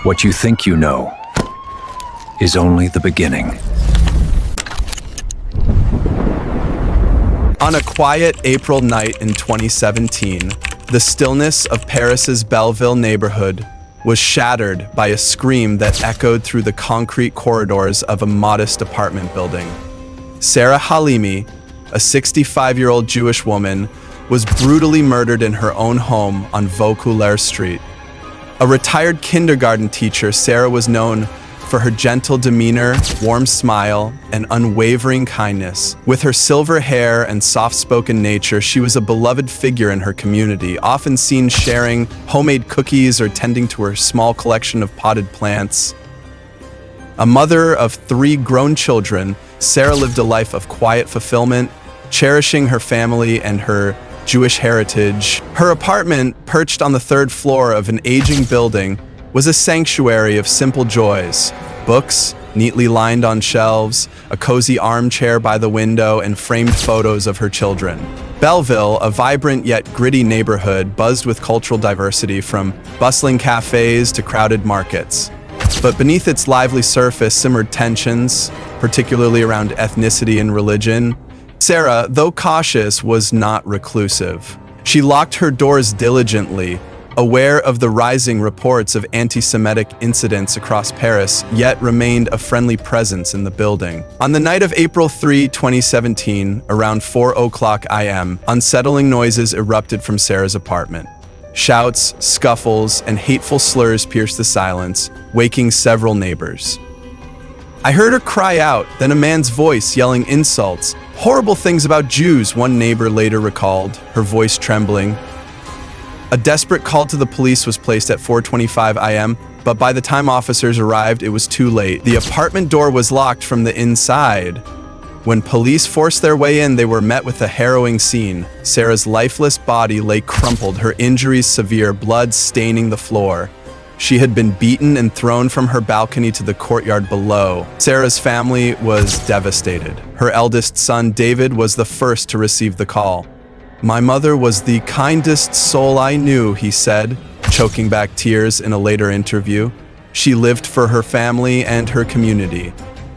What you think you know is only the beginning. On a quiet April night in 2017, the stillness of Paris's Belleville neighborhood was shattered by a scream that echoed through the concrete corridors of a modest apartment building. Sarah Halimi, a 65-year-old Jewish woman, was brutally murdered in her own home on Vaucouleurs Street. A retired kindergarten teacher, Sarah was known for her gentle demeanor, warm smile, and unwavering kindness. With her silver hair and soft-spoken nature, she was a beloved figure in her community, often seen sharing homemade cookies or tending to her small collection of potted plants. A mother of 3 grown children, Sarah lived a life of quiet fulfillment, cherishing her family and her Jewish heritage. Her apartment, perched on the 3rd floor of an aging building, was a sanctuary of simple joys. Books, neatly lined on shelves, a cozy armchair by the window, and framed photos of her children. Belleville, a vibrant yet gritty neighborhood, buzzed with cultural diversity from bustling cafes to crowded markets. But beneath its lively surface simmered tensions, particularly around ethnicity and religion. Sarah, though cautious, was not reclusive. She locked her doors diligently, aware of the rising reports of antisemitic incidents across Paris, yet remained a friendly presence in the building. On the night of April 3, 2017, around 4:00 a.m., unsettling noises erupted from Sarah's apartment. Shouts, scuffles, and hateful slurs pierced the silence, waking several neighbors. "I heard her cry out, then a man's voice yelling insults, horrible things about Jews," one neighbor later recalled, her voice trembling. A desperate call to the police was placed at 4:25 a.m., but by the time officers arrived, it was too late. The apartment door was locked from the inside. When police forced their way in, they were met with a harrowing scene. Sarah's lifeless body lay crumpled, her injuries severe, blood staining the floor. She had been beaten and thrown from her balcony to the courtyard below. Sarah's family was devastated. Her eldest son, David, was the first to receive the call. "My mother was the kindest soul I knew," he said, choking back tears in a later interview. "She lived for her family and her community."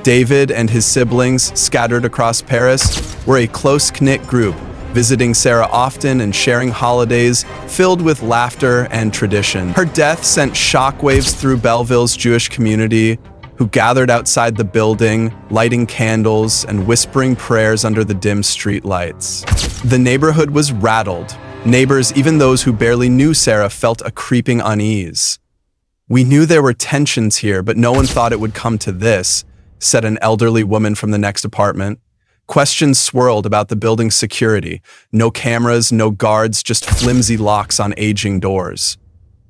David and his siblings, scattered across Paris, were a close-knit group, visiting Sarah often and sharing holidays filled with laughter and tradition. Her death sent shockwaves through Belleville's Jewish community, who gathered outside the building, lighting candles and whispering prayers under the dim street lights. The neighborhood was rattled. Neighbors, even those who barely knew Sarah, felt a creeping unease. "We knew there were tensions here, but no one thought it would come to this," said an elderly woman from the next apartment. Questions swirled about the building's security. No cameras, no guards, just flimsy locks on aging doors.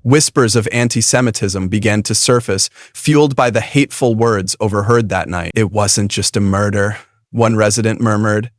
Whispers of antisemitism began to surface, fueled by the hateful words overheard that night. "It wasn't just a murder," one resident murmured.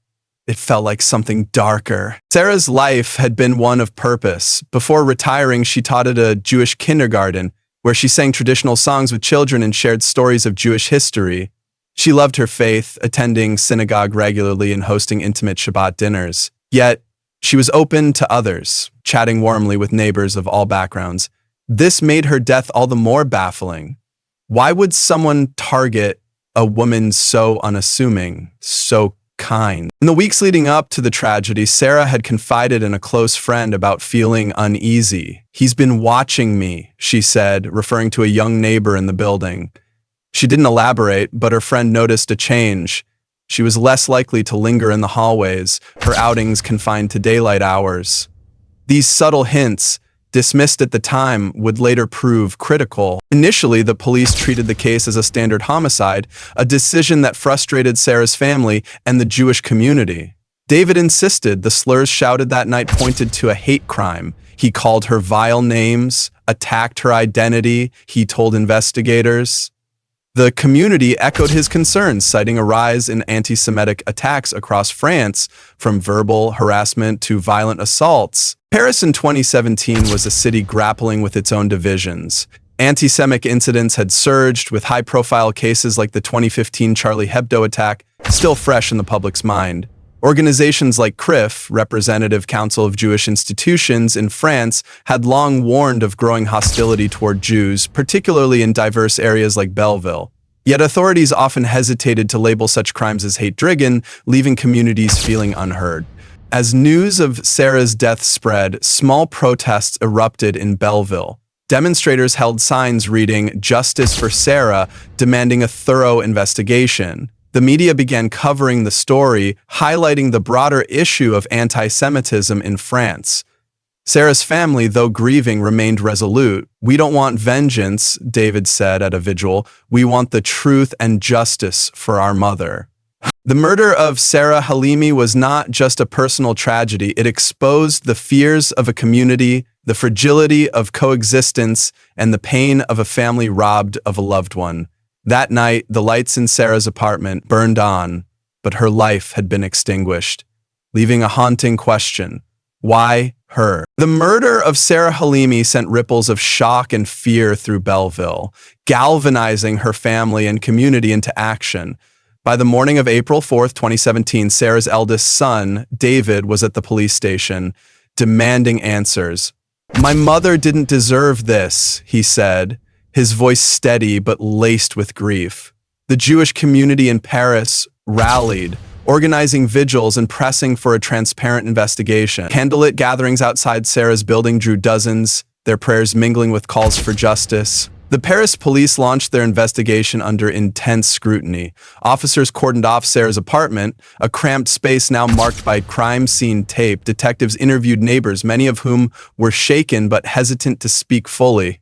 "It felt like something darker." Sarah's life had been one of purpose. Before retiring, she taught at a Jewish kindergarten, where she sang traditional songs with children and shared stories of Jewish history. She loved her faith, attending synagogue regularly and hosting intimate Shabbat dinners. Yet, she was open to others, chatting warmly with neighbors of all backgrounds. This made her death all the more baffling. Why would someone target a woman so unassuming, so kind? In the weeks leading up to the tragedy, Sarah had confided in a close friend about feeling uneasy. "He's been watching me," she said, referring to a young neighbor in the building. She didn't elaborate, but her friend noticed a change. She was less likely to linger in the hallways, her outings confined to daylight hours. These subtle hints, dismissed at the time, would later prove critical. Initially, the police treated the case as a standard homicide, a decision that frustrated Sarah's family and the Jewish community. David insisted the slurs shouted that night pointed to a hate crime. He called her vile names, attacked her identity, he told investigators. The community echoed his concerns, citing a rise in anti-Semitic attacks across France, from verbal harassment to violent assaults. Paris in 2017 was a city grappling with its own divisions. Anti-Semitic incidents had surged, with high-profile cases like the 2015 Charlie Hebdo attack still fresh in the public's mind. Organizations like CRIF, Representative Council of Jewish Institutions in France, had long warned of growing hostility toward Jews, particularly in diverse areas like Belleville. Yet authorities often hesitated to label such crimes as hate-driven, leaving communities feeling unheard. As news of Sarah's death spread, small protests erupted in Belleville. Demonstrators held signs reading "Justice for Sarah," demanding a thorough investigation. The media began covering the story, highlighting the broader issue of anti-Semitism in France. Sarah's family, though grieving, remained resolute. "We don't want vengeance," David said at a vigil. "We want the truth and justice for our mother." The murder of Sarah Halimi was not just a personal tragedy. It exposed the fears of a community, the fragility of coexistence, and the pain of a family robbed of a loved one. That night, the lights in Sarah's apartment burned on, but her life had been extinguished, leaving a haunting question. Why her? The murder of Sarah Halimi sent ripples of shock and fear through Belleville, galvanizing her family and community into action. By the morning of April 4th, 2017, Sarah's eldest son, David, was at the police station, demanding answers. "My mother didn't deserve this," he said, his voice steady but laced with grief. The Jewish community in Paris rallied, organizing vigils and pressing for a transparent investigation. Candlelit gatherings outside Sarah's building drew dozens, their prayers mingling with calls for justice. The Paris police launched their investigation under intense scrutiny. Officers cordoned off Sarah's apartment, a cramped space now marked by crime scene tape. Detectives interviewed neighbors, many of whom were shaken but hesitant to speak fully.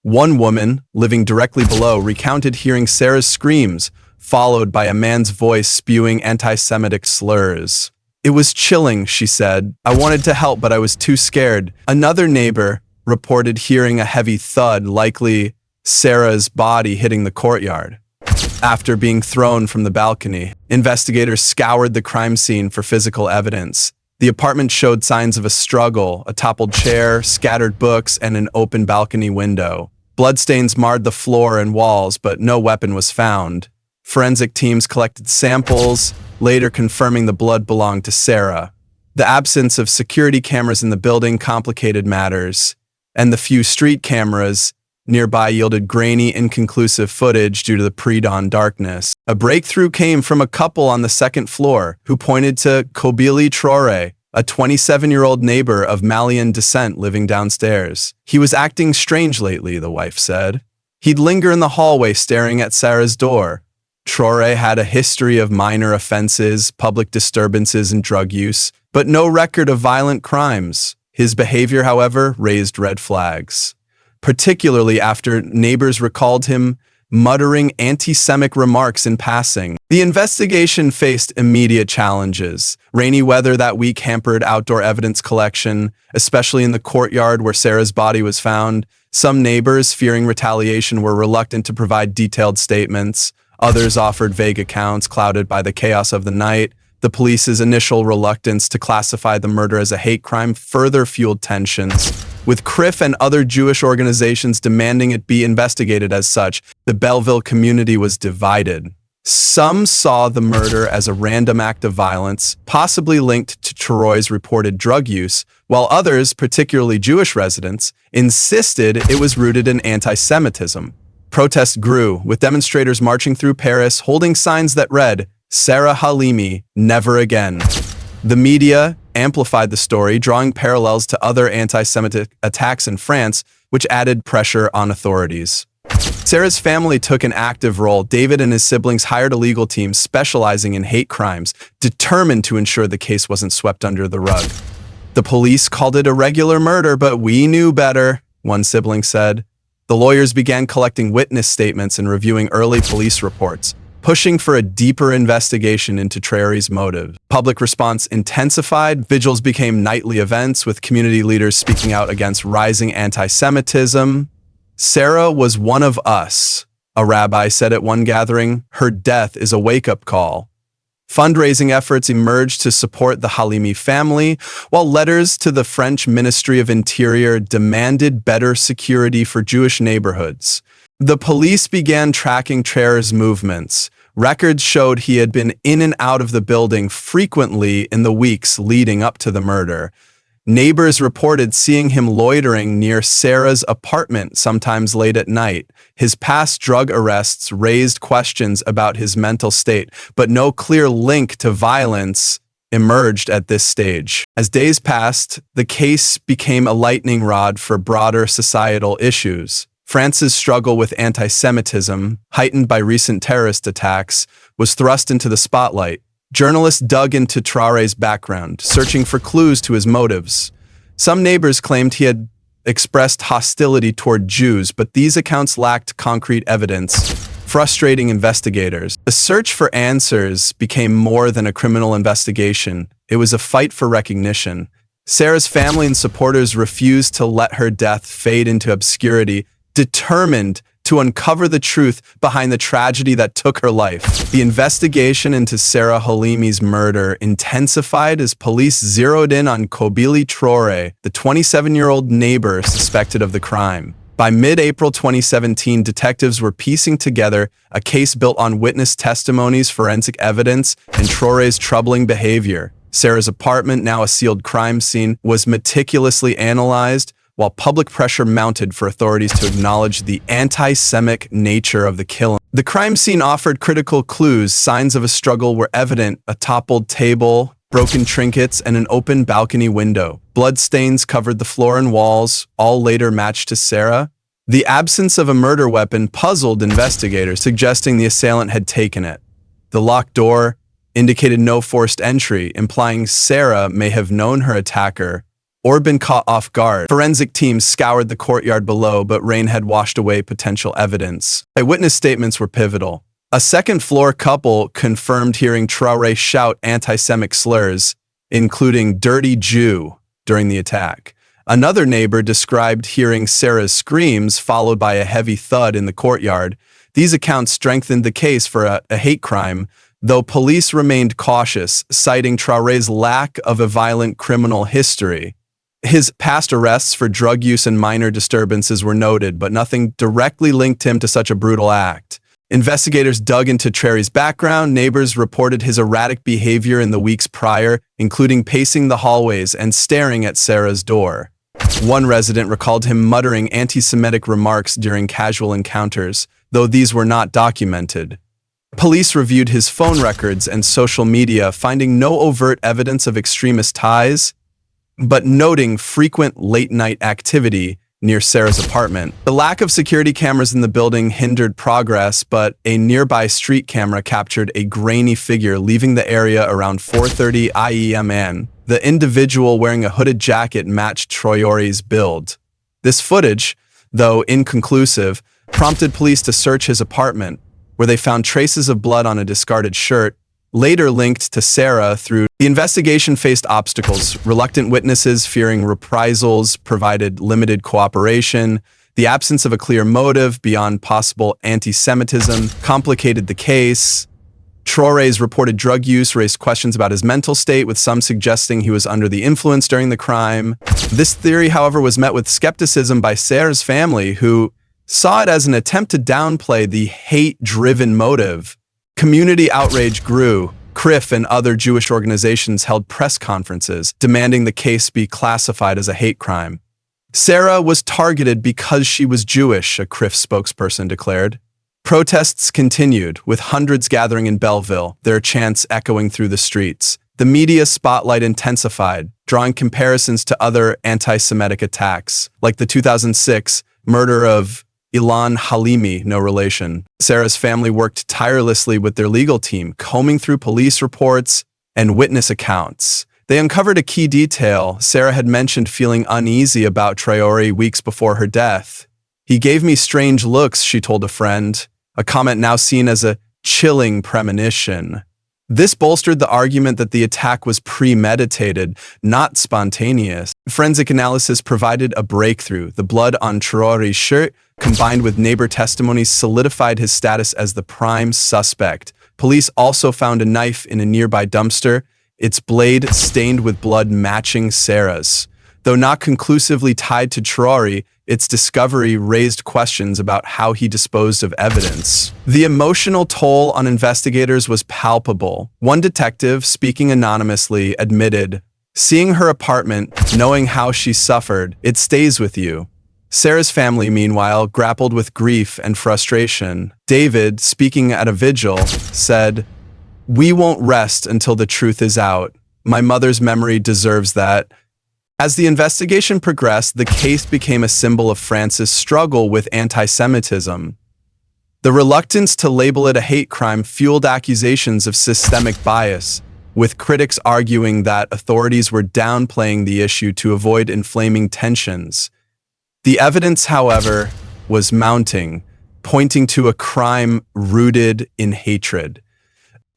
One woman, living directly below, recounted hearing Sarah's screams, followed by a man's voice spewing anti-Semitic slurs. "It was chilling," she said. "I wanted to help, but I was too scared." Another neighbor reported hearing a heavy thud, likely Sarah's body hitting the courtyard. After being thrown from the balcony, investigators scoured the crime scene for physical evidence. The apartment showed signs of a struggle: a toppled chair, scattered books, and an open balcony window. Bloodstains marred the floor and walls, but no weapon was found. Forensic teams collected samples, later confirming the blood belonged to Sarah. The absence of security cameras in the building complicated matters, and the few street cameras nearby yielded grainy, inconclusive footage due to the pre-dawn darkness. A breakthrough came from a couple on the second floor who pointed to Kobili Traore, a 27-year-old neighbor of Malian descent living downstairs. "He was acting strange lately," the wife said. "He'd linger in the hallway staring at Sarah's door." Traore had a history of minor offenses, public disturbances, and drug use, but no record of violent crimes. His behavior, however, raised red flags, particularly after neighbors recalled him muttering anti-Semitic remarks in passing. The investigation faced immediate challenges. Rainy weather that week hampered outdoor evidence collection, especially in the courtyard where Sarah's body was found. Some neighbors, fearing retaliation, were reluctant to provide detailed statements. Others offered vague accounts, clouded by the chaos of the night. The police's initial reluctance to classify the murder as a hate crime further fueled tensions, with CRIF and other Jewish organizations demanding it be investigated as such. The Belleville community was divided. Some saw the murder as a random act of violence, possibly linked to Traore's reported drug use, while others, particularly Jewish residents, insisted it was rooted in anti-Semitism. Protests grew, with demonstrators marching through Paris holding signs that read, "Sarah Halimi, never again." The media amplified the story, drawing parallels to other anti-Semitic attacks in France, which added pressure on authorities. Sarah's family took an active role. David and his siblings hired a legal team specializing in hate crimes, determined to ensure the case wasn't swept under the rug. "The police called it a regular murder, but we knew better," one sibling said. The lawyers began collecting witness statements and reviewing early police reports, pushing for a deeper investigation into Traore's motive. Public response intensified. Vigils became nightly events, with community leaders speaking out against rising anti-Semitism. "Sarah was one of us," a rabbi said at one gathering. "Her death is a wake-up call." Fundraising efforts emerged to support the Halimi family, while letters to the French Ministry of Interior demanded better security for Jewish neighborhoods. The police began tracking Traore's movements, Records showed he had been in and out of the building frequently in the weeks leading up to the murder. Neighbors reported seeing him loitering near Sarah's apartment, sometimes late at night. His past drug arrests raised questions about his mental state, but no clear link to violence emerged at this stage. As days passed, the case became a lightning rod for broader societal issues. France's struggle with antisemitism, heightened by recent terrorist attacks, was thrust into the spotlight. Journalists dug into Traoré's background, searching for clues to his motives. Some neighbors claimed he had expressed hostility toward Jews, but these accounts lacked concrete evidence, frustrating investigators. The search for answers became more than a criminal investigation. It was a fight for recognition. Sarah's family and supporters refused to let her death fade into obscurity, determined to uncover the truth behind the tragedy that took her life. The investigation into Sarah Halimi's murder intensified as police zeroed in on Kobili Traoré, the 27-year-old neighbor suspected of the crime. By mid-April 2017, detectives were piecing together a case built on witness testimonies, forensic evidence, and Traoré's troubling behavior. Sarah's apartment, now a sealed crime scene, was meticulously analyzed, while public pressure mounted for authorities to acknowledge the anti-Semitic nature of the killing. The crime scene offered critical clues. Signs of a struggle were evident: a toppled table, broken trinkets, and an open balcony window. Bloodstains covered the floor and walls, all later matched to Sarah. The absence of a murder weapon puzzled investigators, suggesting the assailant had taken it. The locked door indicated no forced entry, implying Sarah may have known her attacker or been caught off guard. Forensic teams scoured the courtyard below, but rain had washed away potential evidence. Eyewitness statements were pivotal. A second-floor couple confirmed hearing Traoré shout anti-Semitic slurs, including "dirty Jew," during the attack. Another neighbor described hearing Sarah's screams, followed by a heavy thud in the courtyard. These accounts strengthened the case for a hate crime, though police remained cautious, citing Traoré's lack of a violent criminal history. His past arrests for drug use and minor disturbances were noted, but nothing directly linked him to such a brutal act. Investigators dug into Traoré's background. Neighbors reported his erratic behavior in the weeks prior, including pacing the hallways and staring at Sarah's door. One resident recalled him muttering anti-Semitic remarks during casual encounters, though these were not documented. Police reviewed his phone records and social media, finding no overt evidence of extremist ties, but noting frequent late-night activity near Sarah's apartment. The lack of security cameras in the building hindered progress, but a nearby street camera captured a grainy figure leaving the area around 4:30 IEMN. The individual wearing a hooded jacket matched Traoré's build. This footage, though inconclusive, prompted police to search his apartment, where they found traces of blood on a discarded shirt, later linked to Sarah through. The investigation faced obstacles. Reluctant witnesses fearing reprisals provided limited cooperation. The absence of a clear motive beyond possible anti-Semitism complicated the case. Traoré's reported drug use raised questions about his mental state, with some suggesting he was under the influence during the crime. This theory, however, was met with skepticism by Sarah's family, who saw it as an attempt to downplay the hate-driven motive. Community outrage grew. CRIF and other Jewish organizations held press conferences, demanding the case be classified as a hate crime. Sarah was targeted because she was Jewish, a CRIF spokesperson declared. Protests continued, with hundreds gathering in Belleville, their chants echoing through the streets. The media spotlight intensified, drawing comparisons to other anti-Semitic attacks, like the 2006 murder of Sarah Halimi, no relation. Sarah's family worked tirelessly with their legal team, combing through police reports and witness accounts. They uncovered a key detail. Sarah had mentioned feeling uneasy about Traoré weeks before her death. "He gave me strange looks," she told a friend, a comment now seen as a chilling premonition. This bolstered the argument that the attack was premeditated, not spontaneous. Forensic analysis provided a breakthrough. The blood on Traoré's shirt, combined with neighbor testimonies, solidified his status as the prime suspect. Police also found a knife in a nearby dumpster, its blade stained with blood matching Sarah's. Though not conclusively tied to Traoré, its discovery raised questions about how he disposed of evidence. The emotional toll on investigators was palpable. One detective, speaking anonymously, admitted, "Seeing her apartment, knowing how she suffered, it stays with you." Sarah's family, meanwhile, grappled with grief and frustration. David, speaking at a vigil, said, "We won't rest until the truth is out. My mother's memory deserves that." As the investigation progressed, the case became a symbol of France's struggle with anti-Semitism. The reluctance to label it a hate crime fueled accusations of systemic bias, with critics arguing that authorities were downplaying the issue to avoid inflaming tensions. The evidence, however, was mounting, pointing to a crime rooted in hatred.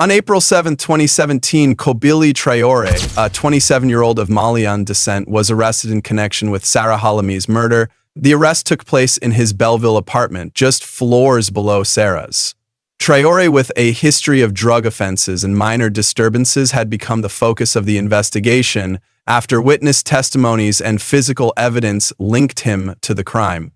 On April 7, 2017, Kobili Traore, a 27-year-old of Malian descent, was arrested in connection with Sarah Halimi's murder. The arrest took place in his Belleville apartment, just floors below Sarah's. Traore, with a history of drug offenses and minor disturbances, had become the focus of the investigation after witness testimonies and physical evidence linked him to the crime.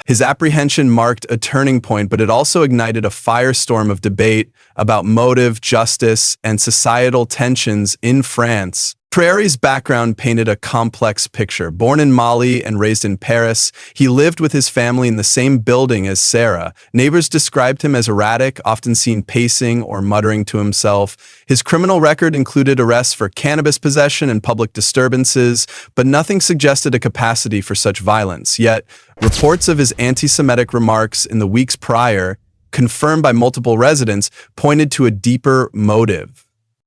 His apprehension marked a turning point, but it also ignited a firestorm of debate about motive, justice, and societal tensions in France. Traore's background painted a complex picture. Born in Mali and raised in Paris, he lived with his family in the same building as Sarah. Neighbors described him as erratic, often seen pacing or muttering to himself. His criminal record included arrests for cannabis possession and public disturbances, but nothing suggested a capacity for such violence. Yet, reports of his anti-Semitic remarks in the weeks prior, confirmed by multiple residents, pointed to a deeper motive.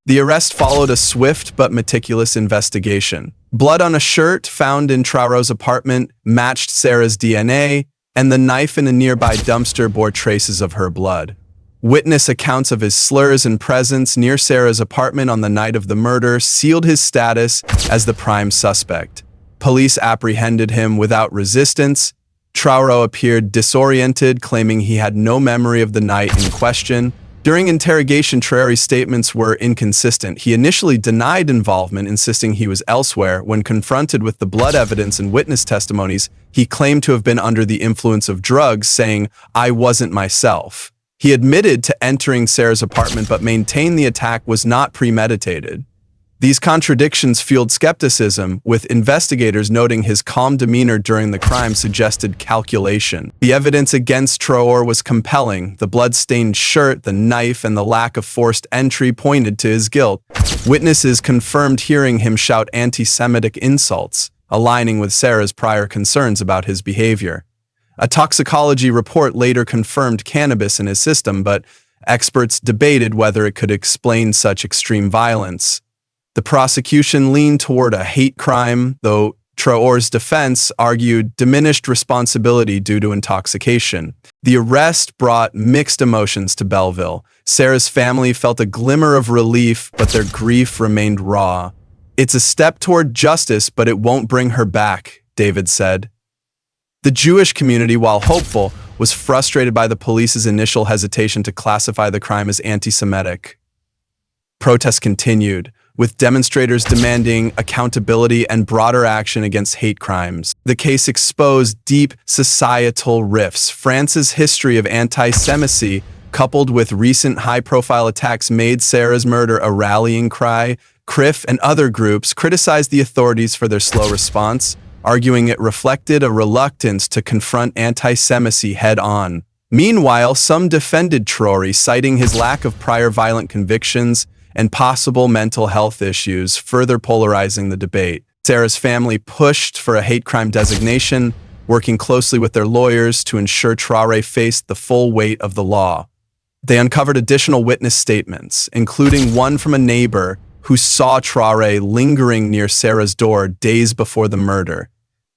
The arrest followed a swift but meticulous investigation. Blood on a shirt found in Traore's apartment matched Sarah's DNA, and the knife in a nearby dumpster bore traces of her blood. Witness accounts of his slurs and presence near Sarah's apartment on the night of the murder sealed his status as the prime suspect. Police apprehended him without resistance. Traore appeared disoriented, claiming he had no memory of the night in question. During interrogation, Traore's statements were inconsistent. He initially denied involvement, insisting he was elsewhere. When confronted with the blood evidence and witness testimonies, he claimed to have been under the influence of drugs, saying, "I wasn't myself." He admitted to entering Sarah's apartment but maintained the attack was not premeditated. These contradictions fueled skepticism, with investigators noting his calm demeanor during the crime suggested calculation. The evidence against Traore was compelling. The blood-stained shirt, the knife, and the lack of forced entry pointed to his guilt. Witnesses confirmed hearing him shout anti-Semitic insults, aligning with Sarah's prior concerns about his behavior. A toxicology report later confirmed cannabis in his system, but experts debated whether it could explain such extreme violence. The prosecution leaned toward a hate crime, though Traore's defense argued diminished responsibility due to intoxication. The arrest brought mixed emotions to Belleville. Sarah's family felt a glimmer of relief, but their grief remained raw. "It's a step toward justice, but it won't bring her back," David said. The Jewish community, while hopeful, was frustrated by the police's initial hesitation to classify the crime as anti-Semitic. Protests continued, with demonstrators demanding accountability and broader action against hate crimes. The case exposed deep societal rifts. France's history of anti-Semitism, coupled with recent high-profile attacks, made Sarah's murder a rallying cry. CRIF and other groups criticized the authorities for their slow response, arguing it reflected a reluctance to confront anti-Semitism head-on. Meanwhile, some defended Traore, citing his lack of prior violent convictions and possible mental health issues, further polarizing the debate. Sarah's family pushed for a hate crime designation, working closely with their lawyers to ensure Traore faced the full weight of the law. They uncovered additional witness statements, including one from a neighbor who saw Traore lingering near Sarah's door days before the murder.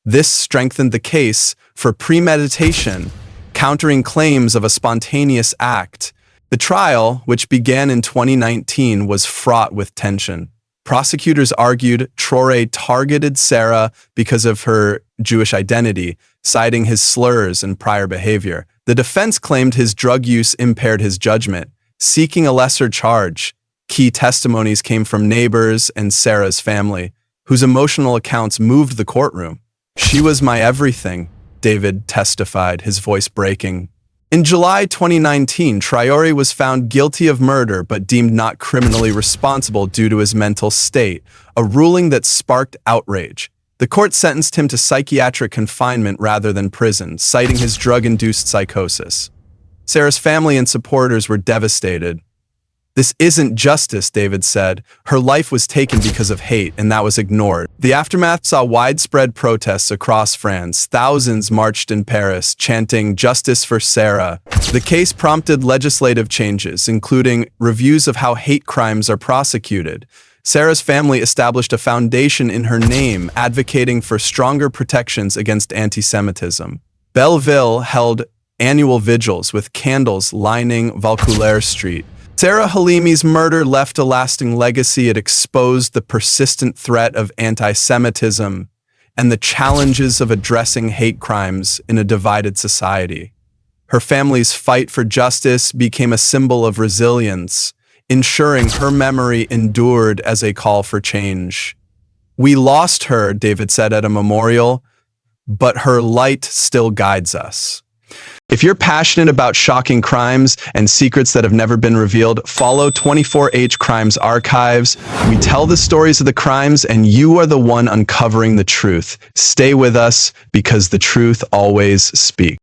This strengthened the case for premeditation, countering claims of a spontaneous act. The trial, which began in 2019, was fraught with tension. Prosecutors argued Traore targeted Sarah because of her Jewish identity, citing his slurs and prior behavior. The defense claimed his drug use impaired his judgment, seeking a lesser charge. Key testimonies came from neighbors and Sarah's family, whose emotional accounts moved the courtroom. "She was my everything," David testified, his voice breaking. In July 2019, Traore was found guilty of murder but deemed not criminally responsible due to his mental state, a ruling that sparked outrage. The court sentenced him to psychiatric confinement rather than prison, citing his drug-induced psychosis. Sarah's family and supporters were devastated. "This isn't justice," David said. "Her life was taken because of hate, and that was ignored." The aftermath saw widespread protests across France. Thousands marched in Paris, chanting "Justice for Sarah." The case prompted legislative changes, including reviews of how hate crimes are prosecuted. Sarah's family established a foundation in her name, advocating for stronger protections against antisemitism. Belleville held annual vigils with candles lining Vaucouleurs Street. Sarah Halimi's murder left a lasting legacy. It exposed the persistent threat of antisemitism and the challenges of addressing hate crimes in a divided society. Her family's fight for justice became a symbol of resilience, ensuring her memory endured as a call for change. "We lost her," David said at a memorial, "but her light still guides us." If you're passionate about shocking crimes and secrets that have never been revealed, follow 24H Crimes Archives. We tell the stories of the crimes, and you are the one uncovering the truth. Stay with us, because the truth always speaks.